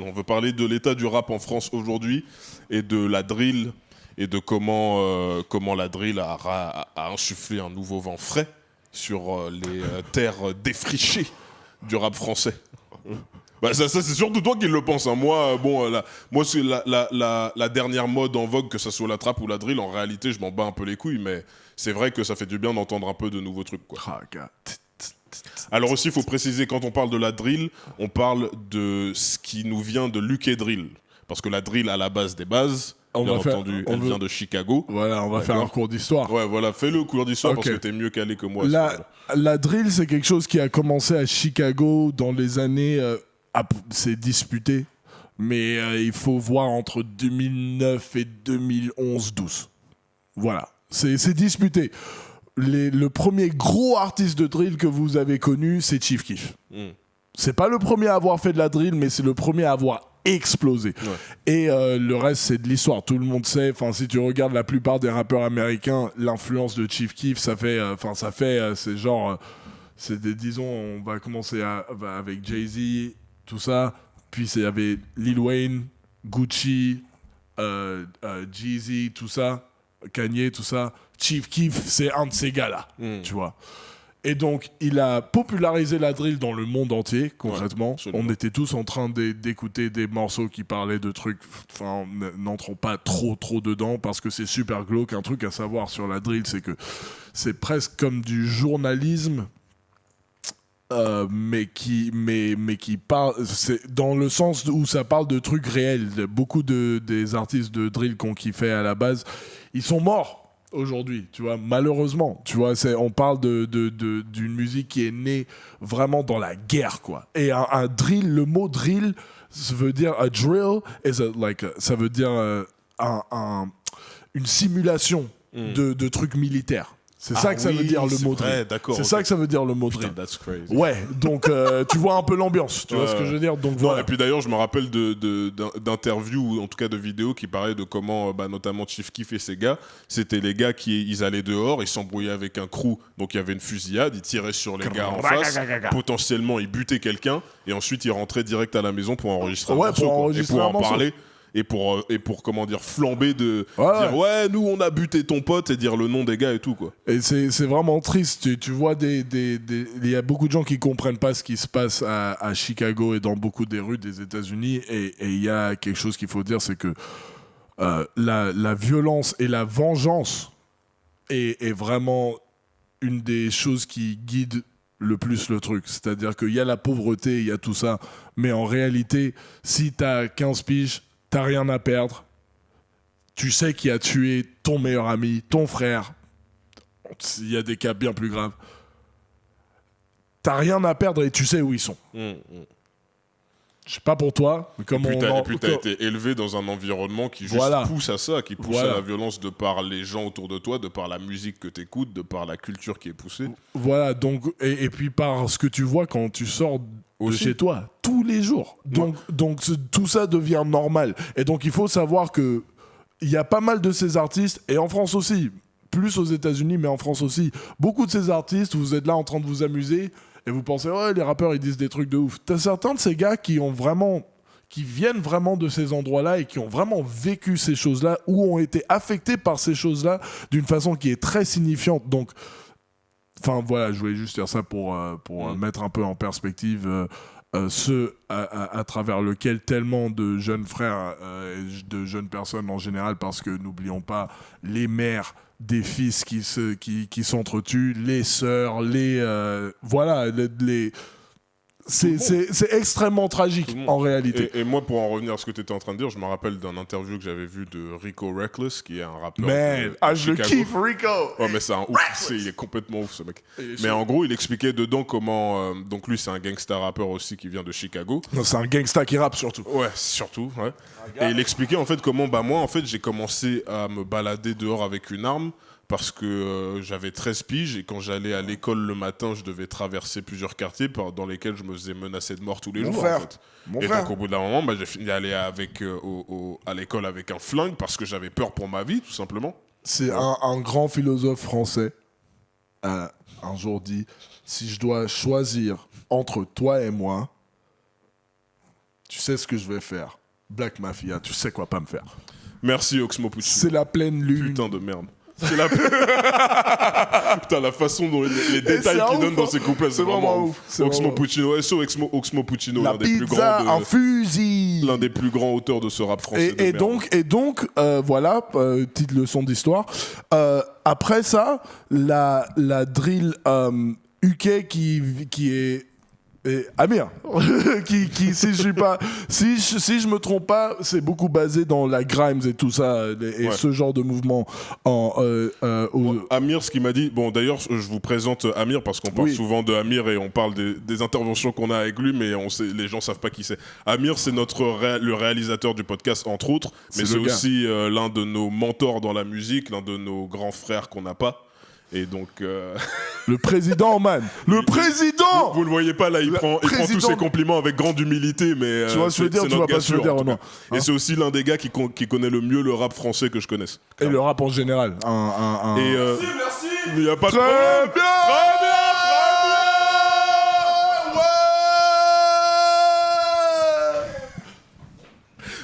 On veut parler de l'état du rap en France aujourd'hui et de la drill et de comment la drill a insufflé un nouveau vent frais sur les terres défrichées du rap français. Bah ça c'est surtout toi qui le pense. Hein. Moi, moi c'est la dernière mode en vogue, que ça soit la trap ou la drill. En réalité, je m'en bats un peu les couilles, mais c'est vrai que ça fait du bien d'entendre un peu de nouveaux trucs, quoi. Ah, gars. Alors aussi, il faut préciser, quand on parle de la drill, on parle de ce qui nous vient de l'UK Drill. Parce que la drill, à la base des bases, bien entendu, elle vient de Chicago. Voilà, on va faire un cours d'histoire. Ouais, voilà, fais-le cours d'histoire parce que t'es mieux calé que moi. La drill, c'est quelque chose qui a commencé à Chicago dans les années... c'est disputé, mais il faut voir entre 2009 et 2011-12. Voilà, c'est disputé. Le premier gros artiste de drill que vous avez connu, c'est Chief Keef. C'est pas le premier à avoir fait de la drill, mais c'est le premier à avoir explosé. Ouais. Et le reste, c'est de l'histoire. Tout le monde sait. Enfin, si tu regardes la plupart des rappeurs américains, l'influence de Chief Keef, c'est genre, disons, on va commencer avec Jay-Z, tout ça. Puis il y avait Lil Wayne, Gucci, Jeezy, tout ça, Kanye, tout ça. Chief Keef, c'est un de ces gars-là, tu vois. Et donc, il a popularisé la drill dans le monde entier, concrètement. Ouais, on était tous en train d'écouter des morceaux qui parlaient de trucs... Enfin, n'entrons pas trop dedans, parce que c'est super glauque. Un truc à savoir sur la drill, c'est que c'est presque comme du journalisme, mais qui parle... C'est dans le sens où ça parle de trucs réels. Beaucoup des artistes de drill qu'on kiffait à la base, ils sont morts aujourd'hui, tu vois, malheureusement, tu vois, on parle d'une musique qui est née vraiment dans la guerre, quoi. Et un drill, le mot drill, ça veut dire a drill, ça veut dire une simulation de trucs militaires. C'est ça que ça veut dire le mot drill. C'est ça que ça veut dire le mot drill. That's crazy. Ouais, donc tu vois un peu l'ambiance, tu vois ce que je veux dire. Donc voilà. Et puis d'ailleurs, je me rappelle d'interviews ou en tout cas de vidéos qui parlaient de comment, notamment Chief Keef et ses gars, c'était les gars ils allaient dehors, ils s'embrouillaient avec un crew, donc il y avait une fusillade, ils tiraient sur les gars en face, potentiellement ils butaient quelqu'un et ensuite ils rentraient direct à la maison pour enregistrer un morceau, et pour en parler. Et pour comment dire, flamber dire ouais, nous on a buté ton pote, et dire le nom des gars et tout, quoi. Et c'est vraiment triste. Tu vois, il y a beaucoup de gens qui comprennent pas ce qui se passe à Chicago et dans beaucoup des rues des États-Unis. Et il y a quelque chose qu'il faut dire, c'est que la violence et la vengeance est vraiment une des choses qui guident le plus le truc. C'est-à-dire qu'il y a la pauvreté, il y a tout ça. Mais en réalité, si t'as 15 piges, t'as rien à perdre. Tu sais qui a tué ton meilleur ami, ton frère. Il y a des cas bien plus graves. T'as rien à perdre et tu sais où ils sont. Je sais pas pour toi, mais comme et puis t'as été élevé dans un environnement qui juste pousse à ça, qui pousse à la violence de par les gens autour de toi, de par la musique que t'écoutes, de par la culture qui est poussée. Voilà, donc, et puis par ce que tu vois quand tu sors de chez toi, tous les jours. Donc tout ça devient normal. Et donc il faut savoir que il y a pas mal de ces artistes, et en France aussi, plus aux États-Unis, mais en France aussi, beaucoup de ces artistes, vous êtes là en train de vous amuser, et vous pensez, ouais, les rappeurs, ils disent des trucs de ouf. T'as certains de ces gars qui viennent vraiment de ces endroits-là et qui ont vraiment vécu ces choses-là, ou ont été affectés par ces choses-là d'une façon qui est très signifiante. Donc, enfin, voilà, je voulais juste dire ça pour mettre un peu en perspective ceux à travers lequel tellement de jeunes frères, de jeunes personnes en général, parce que n'oublions pas les mères des fils qui s'entretuent, les sœurs, c'est extrêmement tragique en réalité. Et moi, pour en revenir à ce que tu étais en train de dire, je me rappelle d'un interview que j'avais vu de Rico Reckless, qui est un rappeur. Je kiffe Rico. Oh, mais c'est un ouf, il est complètement ouf, ce mec. Mais en gros, il expliquait dedans comment. Donc lui, c'est un gangsta rappeur aussi qui vient de Chicago. Non, c'est un gangsta qui rappe surtout. Ouais, surtout, ouais. Et il expliquait en fait comment, moi, en fait, j'ai commencé à me balader dehors avec une arme. Parce que j'avais 13 piges et quand j'allais à l'école le matin, je devais traverser plusieurs quartiers dans lesquels je me faisais menacer de mort tous les jours. En fait. Donc au bout d'un moment, j'ai fini d'aller à l'école avec un flingue parce que j'avais peur pour ma vie, tout simplement. C'est un grand philosophe français un jour dit, si je dois choisir entre toi et moi, tu sais ce que je vais faire. Black Mafia, tu sais quoi pas me faire. Merci Oxmo Puccino. C'est la pleine lune. Putain de merde. C'est la... Putain, la façon dont les détails qu'il donne dans ses couplets, c'est vraiment ouf. Oxmo Puccino, Oxmo Puccino, l'un des plus grands un fusil. L'un des plus grands auteurs de ce rap français. Et donc, voilà, petite leçon d'histoire. Après ça, la drill UK qui est Amir, qui si je me trompe pas, c'est beaucoup basé dans la Grimes et tout ça et ce genre de mouvement Amir, ce qu'il m'a dit, bon d'ailleurs je vous présente Amir parce qu'on parle souvent de Amir et on parle des interventions qu'on a avec lui, mais les gens savent pas qui c'est. Amir, c'est le réalisateur du podcast entre autres, mais c'est aussi l'un de nos mentors dans la musique, l'un de nos grands frères qu'on n'a pas. Et donc le président, man, le président. Vous le voyez pas là, il prend tous ses compliments avec grande humilité, mais tu vois ce que je veux dire, tu vois pas ce que je veux dire, Renaud. Et c'est aussi l'un des gars qui connaît le mieux le rap français que je connaisse. Et le rap en général. Merci. Il y a pas de problème. Très bien.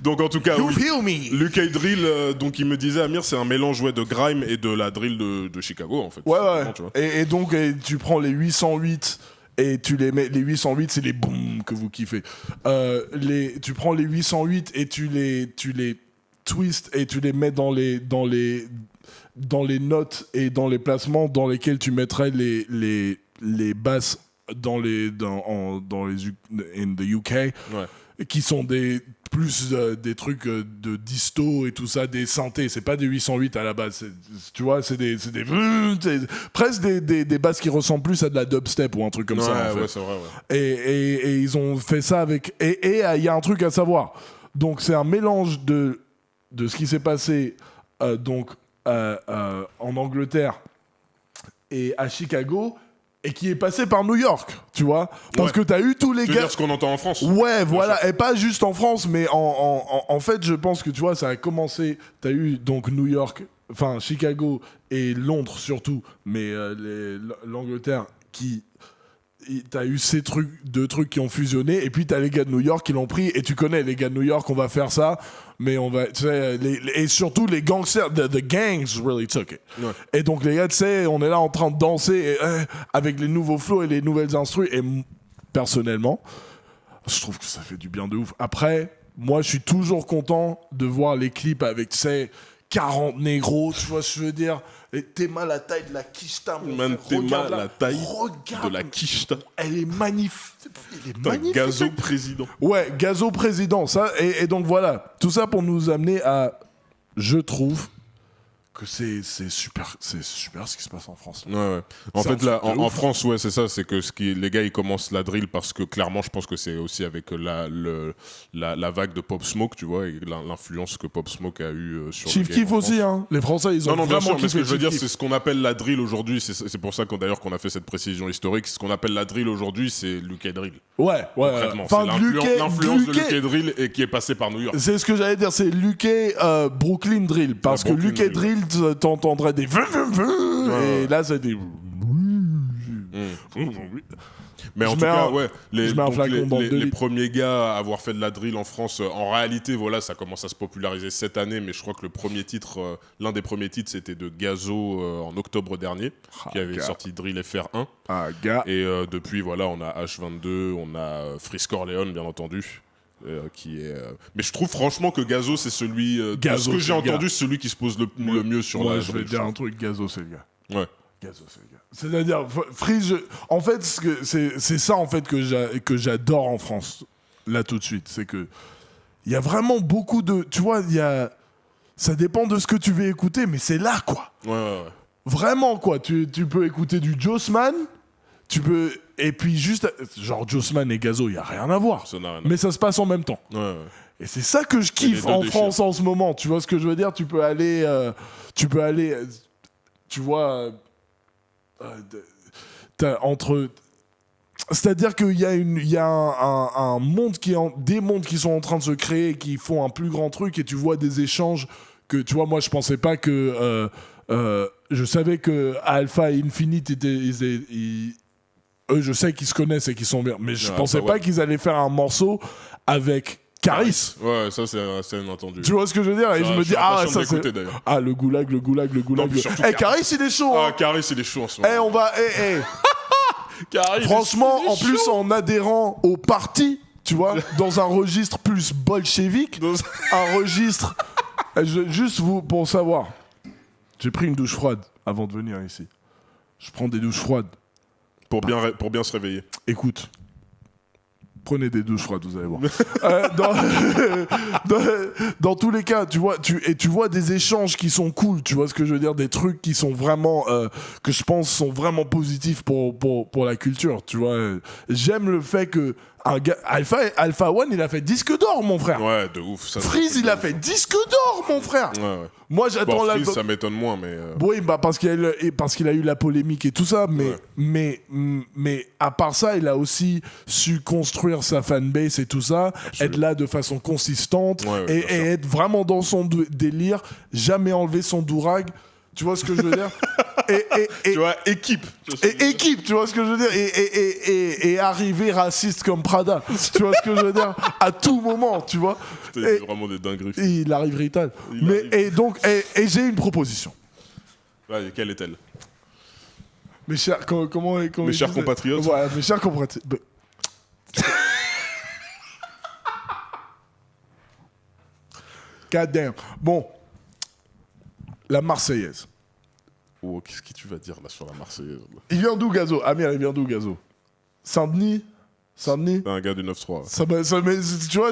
Donc en tout cas, Luke Drill, donc il me disait, Amir, c'est un mélange de grime et de la drill de Chicago en fait. Ouais. Tu vois. Et donc tu prends les 808 et tu les mets. Les 808, c'est les boum que vous kiffez. Tu prends les 808 et tu les twists et tu les mets dans les notes et dans les placements dans lesquels tu mettrais les basses dans les in the UK, qui sont des trucs de disto et tout ça, des synthés, c'est pas des 808 à la base, tu vois, c'est presque des basses qui ressemblent plus à de la dubstep ou un truc comme ça en fait. C'est vrai, et ils ont fait ça avec et il y a un truc à savoir, donc c'est un mélange de ce qui s'est passé en Angleterre et à Chicago, et qui est passé par New York, tu vois, parce que t'as eu tous les gars. Dire ce qu'on entend en France. Ouais, voilà, et pas juste en France, mais en fait, je pense que tu vois, ça a commencé. T'as eu donc New York, enfin Chicago et Londres surtout, mais l'Angleterre qui. T'as eu deux trucs qui ont fusionné, et puis t'as les gars de New York qui l'ont pris, et tu connais les gars de New York, on va faire ça, mais on va, tu sais, et surtout les gangsters, the gangs really took it. Ouais. Et donc les gars, tu sais, on est là en train de danser avec les nouveaux flows et les nouvelles instrus, et personnellement, je trouve que ça fait du bien de ouf. Après, moi, je suis toujours content de voir les clips avec, tu sais, 40 négros, tu vois ce que je veux dire. Et Théma, la taille de la quicheta, mon frère. Théma, la taille de la quicheta. Elle est magnifique. Gazo président. Ouais, Gazo président. Ça, et donc voilà, tout ça pour nous amener à, je trouve, que c'est super ce qui se passe en France. Ouais. En fait, là, en France, c'est ça, c'est que les gars, ils commencent la drill parce que clairement, je pense que c'est aussi avec la vague de Pop Smoke, tu vois, et l'influence que Pop Smoke a eu sur Chief Keef aussi, hein. Les Français, ils ont vraiment bien sûr, mais ce que je veux dire, c'est ce qu'on appelle la drill aujourd'hui. C'est pour ça d'ailleurs qu'on a fait cette précision historique. Ce qu'on appelle la drill aujourd'hui, c'est Luke Drill. Ouais. Enfin, c'est l'influence de Luke Drill et qui est passée par New York. C'est ce que j'allais dire, c'est Luke Brooklyn Drill, parce que Luke Drill, t'entendrais des et là c'est des mais en tout cas les premiers gars à avoir fait de la drill en France, en réalité voilà, ça commence à se populariser cette année, mais je crois que l'un des premiers titres c'était de Gazo en octobre dernier, qui avait sorti Drill FR1 et depuis voilà, on a H22, on a Frisk Orleans bien entendu. Mais je trouve franchement que Gazo c'est celui ce que j'ai entendu, c'est celui qui se pose le mieux sur la. Je vais dire un truc, Gazo c'est le gars. Ouais. Gazo c'est le gars. C'est-à-dire Freeze, en fait c'est ça en fait que j'adore en France là tout de suite, c'est que il y a vraiment beaucoup de, tu vois, ça dépend de ce que tu veux écouter, mais c'est là quoi. Ouais. Vraiment quoi, tu peux écouter du Jossman. Et puis juste, genre Jossman et Gazo, il n'y a rien à voir. Mais ça se passe en même temps. Ouais. Et c'est ça que je kiffe en France en ce moment. Tu vois ce que je veux dire ? Tu peux aller, tu vois, entre... C'est-à-dire qu'il y a un monde des mondes qui sont en train de se créer, qui font un plus grand truc, et tu vois des échanges que, tu vois, moi je pensais pas que... je savais que Alpha et Infinite eux, je sais qu'ils se connaissent et qu'ils sont bien, mais je Ouais, pensais Alpha pas One. qu'ils allaient faire un morceau avec Caris. Ouais, ça c'est inattendu. Tu vois ce que je veux dire? Et je me dis, ah, ça c'est. D'ailleurs. Ah, le goulag. Non, mais surtout Caris, il est chaud. Ah, Hein. Caris, il est chaud en ce moment. On va. Caris, Franchement, il est en plus, chaud. en adhérant au parti, tu vois, dans un registre plus bolchevique, un registre. Juste vous, pour savoir, j'ai pris une douche froide avant de venir ici. Je prends des douches froides. Pour bien se réveiller. Écoute, prenez des douches froides, vous allez voir. Dans tous les cas, tu vois des échanges qui sont cool, tu vois ce que je veux dire, des trucs qui sont vraiment, que je pense sont vraiment positifs pour la culture, tu vois. J'aime le fait que un gars, Alpha One, il a fait disque d'or, mon frère. Ouais, de ouf. Ça, Freeze, il a fait disque d'or, mon frère. Ouais. Moi, j'attends Bon, l'album. Freeze, ça m'étonne moins, mais. Oui, bah parce qu'il a eu la polémique et tout ça, mais à part ça, il a aussi su construire sa fanbase et tout ça, Absolument. être là de façon consistante Ouais, et bien sûr. être vraiment dans son délire, jamais enlever son dourag. Tu vois ce que je veux dire? Tu vois, équipe. Et équipe, tu vois ce que je veux dire, et arriver raciste comme Prada, tu vois ce que je veux dire, à tout moment, tu vois. Putain, il fait vraiment des dingueries. Il arrive rital. Et j'ai une proposition. Ouais, quelle est-elle? Mes chers, comment Mes il chers disait compatriotes. Ouais, mes chers compatriotes. God damn. Bon, la Marseillaise. Oh, qu'est-ce que tu vas dire là sur la Marseillaise là? Il vient d'où, Gazo? Amir, il vient d'où, Gazo? Saint-Denis? Saint-Denis? C'est un gars du 9-3. Tu vois,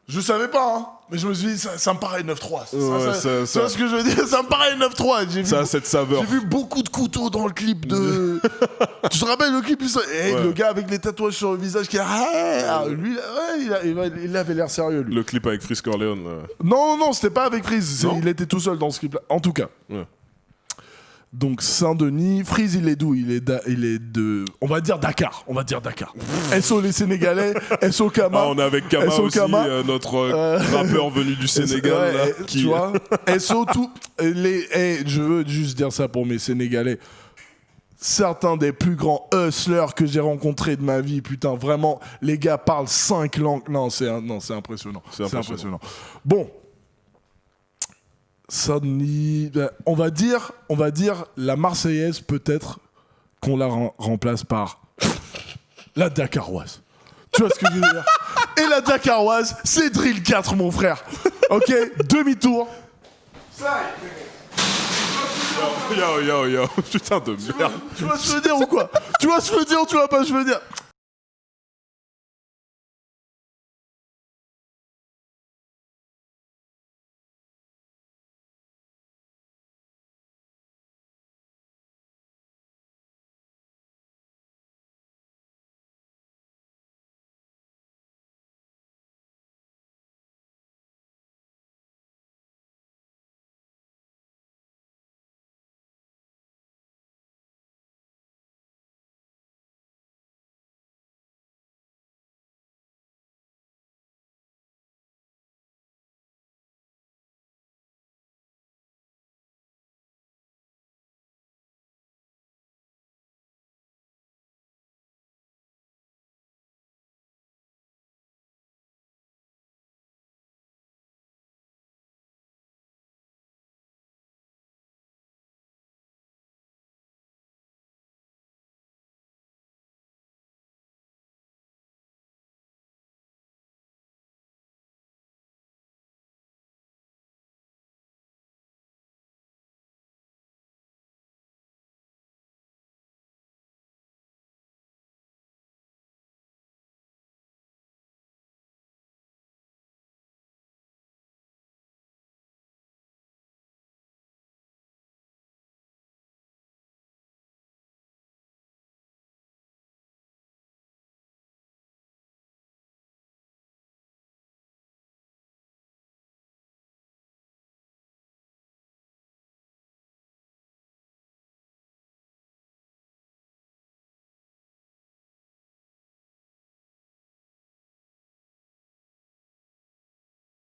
je savais pas, hein. Mais je me suis dit, ça me paraît 9-3. Ouais, Tu vois ce que je veux dire? Ça me paraît 9-3. Ça a cette saveur. J'ai vu beaucoup de couteaux dans le clip de. Tu te rappelles le clip? Ouais. Le gars avec les tatouages sur le visage qui lui, il avait l'air sérieux, lui. Le clip avec Freeze Corleone. Non, c'était pas avec Freeze. Non. Il était tout seul dans ce clip-là. En tout cas. Ouais. Donc Saint-Denis, Freeze, il est d'où? Il est de, on va dire Dakar. SO les Sénégalais, SO Kama. Ah, on est avec Kama SO aussi, Kama. notre rappeur venu du Sénégal. Là, Tu vois, SO tout. Je veux juste dire ça pour mes Sénégalais. Certains des plus grands hustlers que j'ai rencontrés de ma vie, putain, vraiment, les gars parlent 5 langues. Non, c'est impressionnant. C'est impressionnant. Bon. Saint-Denis, on va dire la Marseillaise, peut-être qu'on la remplace par la Dakaroise. Tu vois ce que je veux dire? Et la Dakaroise, c'est Drill 4, mon frère. Ok, demi-tour. Yo, putain de merde. Tu vois ce que je veux dire ou quoi? Tu vois ce que je veux dire ou tu vois pas ce que je veux dire?